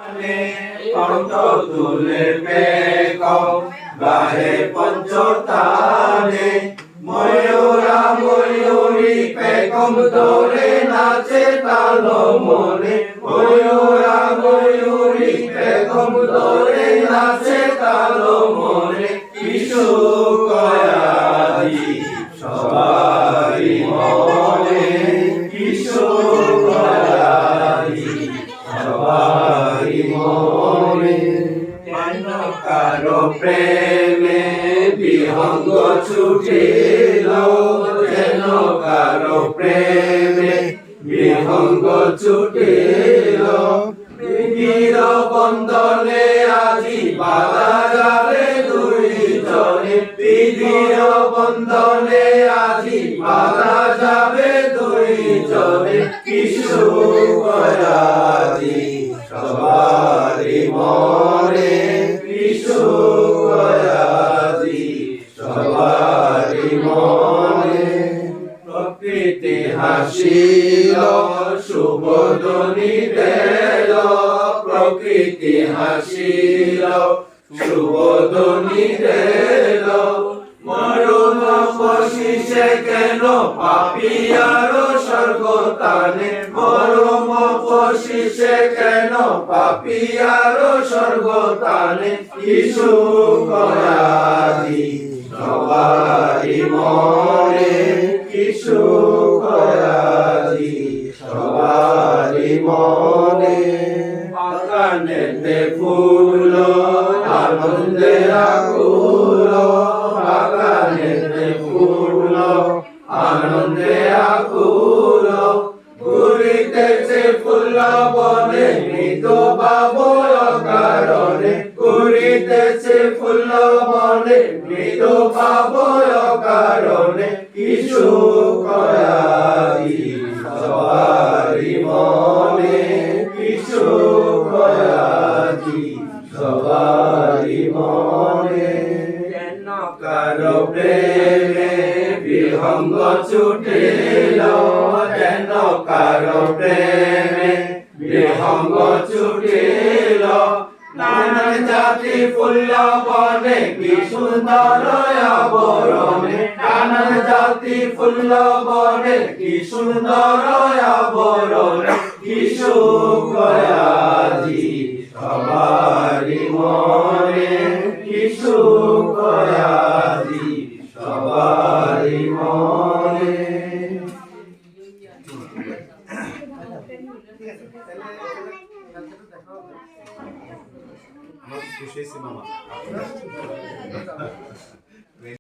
কণ্ঠ তুলে পেকম গাহে পঞ্চতানে ময়ূরা ময়ূরী পেকম ধরে নাচে তালো মনে ময়ূরা ময়ূরী পেকম ধরে নাচে তালো মনে কিশু কয়াদি সবাই মনে কিশু কয়াদি সবাই মনে কেন কারো প্রেমে বিহঙ্গ ছুটিল যেন কারো প্রেমে বিহঙ্গ ছুটিল বিধির বন্ধনে আজি বাধা যাবে দুই জনে বিধির বন্ধনে আজি বাধা যাবে দুই জনে কিশু কয়াদি সবারি মনে কিশু কয়াদি সবারি মনে প্রকৃতি হাসিল শুভধ্বনি দেল প্রকৃতি হাসিল শুভধ্বনি দেল মরণ বসিছে কেন পাপিয়ার স্বর্গতানে মরম বসিছে কেন পাপিয়ার স্বর্গতানে কিশু কয়াদি সবাই মনে কিশু কয়াদি সবাই মনে বাগানেতে ফুল আনন্দে আকুল বাগানেতে ফুল আনন্দে আকুল ঘুরিতেছে ফুল বনে মৃত বাবুর কারণে ঘুরিতেছে ফুল বনে মৃত বাবুর কারণে কিশু কয়াদি সবারি মনে কিশু কয়াদি সবারি মনে কেন কারো প্রেমে বিহঙ্গ ছুটিল কেন কারো প্রেমে বিহঙ্গ ছুটিল নানান জাতি ফুল বনে কি সুন্দর আবরণে নানান জাতি ফুল বনে কি সুন্দর আবরণে কিশু কয়াদি সবারি মনে কিশু কয়াদি সবারি মনে খুশি হয়েছি মামা